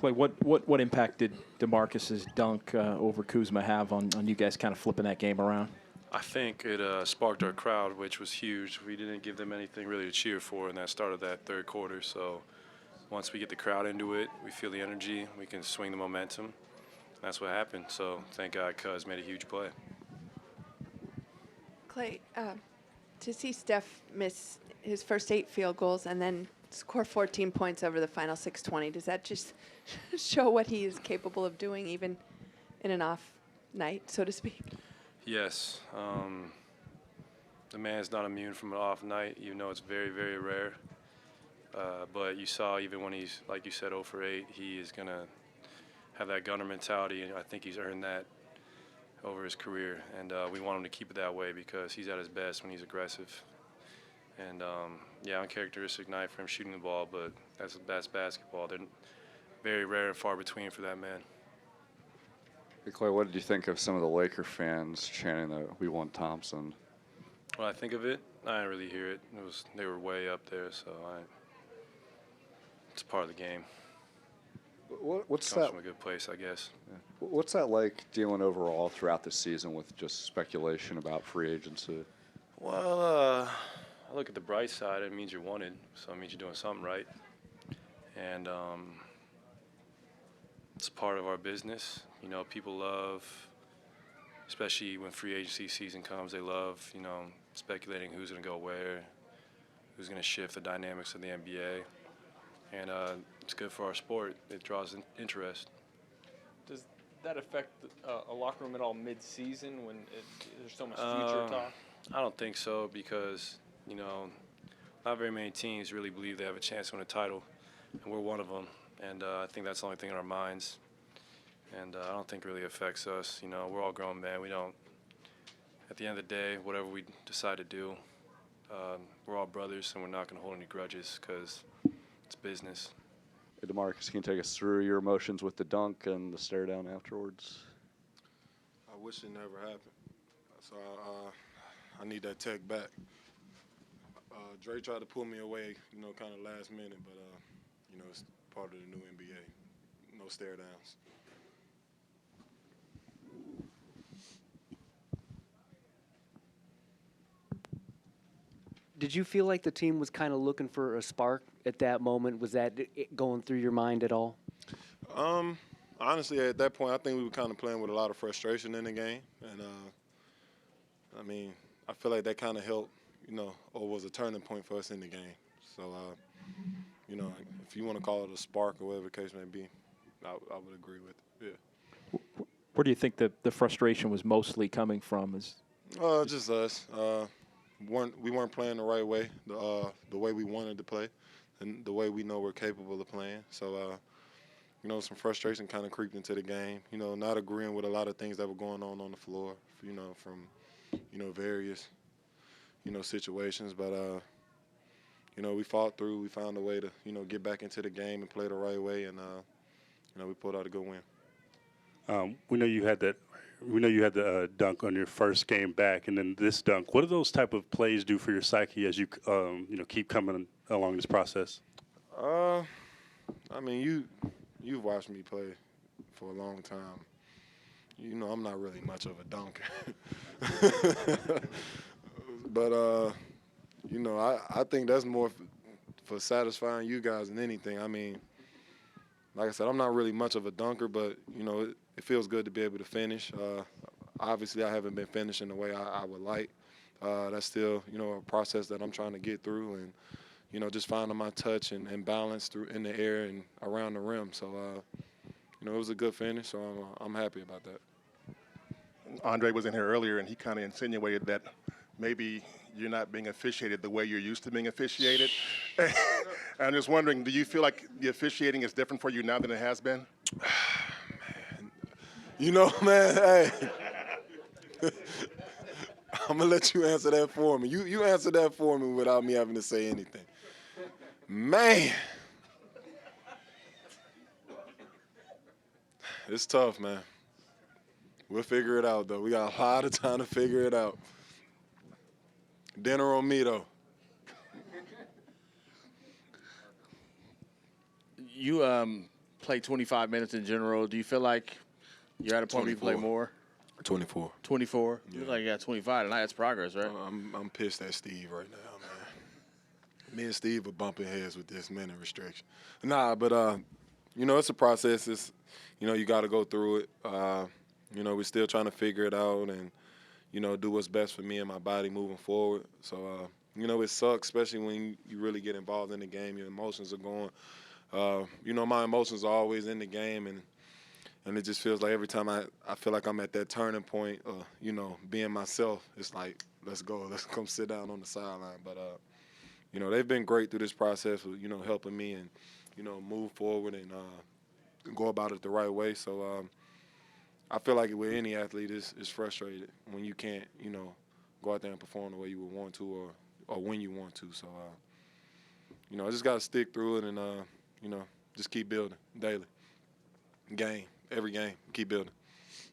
Klay, what impact did DeMarcus's dunk over Kuzma have on you guys kind of flipping that game around? I think it sparked our crowd, which was huge. We didn't give them anything really to cheer for in that start of that third quarter. So once we get the crowd into it, we feel the energy, we can swing the momentum. That's what happened. So thank God Cuz made a huge play. Klay, to see Steph miss his first 8 field goals and then score 14 points over the final 6:20, does that just show what he is capable of doing even in an off night, so to speak? Yes. The man's not immune from an off night. You know it's very, very rare. But you saw even when he's, like you said, 0 for 8, he is going to have that gunner mentality, and I think he's earned that over his career. And we want him to keep it that way because he's at his best when he's aggressive. And, yeah, uncharacteristic night for him shooting the ball, but that's basketball. They're very rare and far between for that man. Hey, Klay, what did you think of some of the Laker fans chanting that we want Thompson? When I think of it, I didn't really hear it. They were way up there, so it's part of the game. What's Comes that? from a good place, I guess. Yeah. What's that like dealing overall throughout the season with just speculation about free agency? Well, I look at the bright side. It means you're wanted, so it means you're doing something right. And it's part of our business. You know, people love, especially when free agency season comes, they love, you know, speculating who's going to go where, who's going to shift the dynamics of the NBA. And it's good for our sport. It draws interest. Does that affect a locker room at all mid-season when there's so much future talk? I don't think so because, you know, not very many teams really believe they have a chance to win a title, and we're one of them. And I think that's the only thing in our minds. And I don't think it really affects us. You know, we're all grown men. We don't, at the end of the day, whatever we decide to do, we're all brothers, and we're not going to hold any grudges because it's business. Hey, DeMarcus, can you take us through your emotions with the dunk and the stare down afterwards? I wish it never happened. So I need that tech back. Dre tried to pull me away, you know, kind of last minute, but, you know, it's part of the new NBA. No stare downs. Did you feel like the team was kind of looking for a spark at that moment? Was that going through your mind at all? Honestly, at that point, I think we were kind of playing with a lot of frustration in the game. And, I mean, I feel like that kind of helped, you know, or was a turning point for us in the game. So, you know, if you want to call it a spark or whatever the case may be, I would agree with it, yeah. Where do you think the frustration was mostly coming from? Just us. We weren't playing the right way, the way we wanted to play, and the way we know we're capable of playing. So, you know, some frustration kind of creeped into the game. You know, not agreeing with a lot of things that were going on the floor. You know, from various situations. But you know, we fought through. We found a way to get back into the game and play the right way, and we pulled out a good win. We know you had that. We know you had the dunk on your first game back, and then this dunk. What do those type of plays do for your psyche as you keep coming along this process? I mean, you've watched me play for a long time. You know, I'm not really much of a dunker, but you know, I think that's more for satisfying you guys than anything. I mean, like I said, I'm not really much of a dunker, but you know, it feels good to be able to finish. Obviously, I haven't been finishing the way I would like. That's still, you know, a process that I'm trying to get through, and you know, just finding my touch and balance through in the air and around the rim. So, you know, it was a good finish. So I'm happy about that. Andre was in here earlier, and he kind of insinuated that maybe you're not being officiated the way you're used to being officiated. I'm just wondering, do you feel like the officiating is different for you now than it has been? Man, you know, man, hey. I'm going to let you answer that for me. You answer that for me without me having to say anything. Man. It's tough, man. We'll figure it out, though. We got a lot of time to figure it out. Dinner on me, though. You play 25 minutes in general. Do you feel like you're at a point where you play 24. more? 24. 24. Yeah. Look like you got 25 tonight. That's progress, right? I'm pissed at Steve right now, man. Me and Steve are bumping heads with this minute restriction. Nah, but you know, it's a process. It's, you know, you got to go through it. You know, we're still trying to figure it out and, you know, do what's best for me and my body moving forward. So, you know, it sucks, especially when you really get involved in the game. Your emotions are going. You know, my emotions are always in the game, and it just feels like every time I feel like I'm at that turning point, you know, being myself, it's like, let's go. Let's come sit down on the sideline. But, you know, they've been great through this process of, you know, helping me and, you know, move forward and go about it the right way. So I feel like with any athlete, it's frustrated when you can't, you know, go out there and perform the way you would want to or when you want to. So, you know, I just got to stick through it and, you know, just keep building daily. Every game, keep building.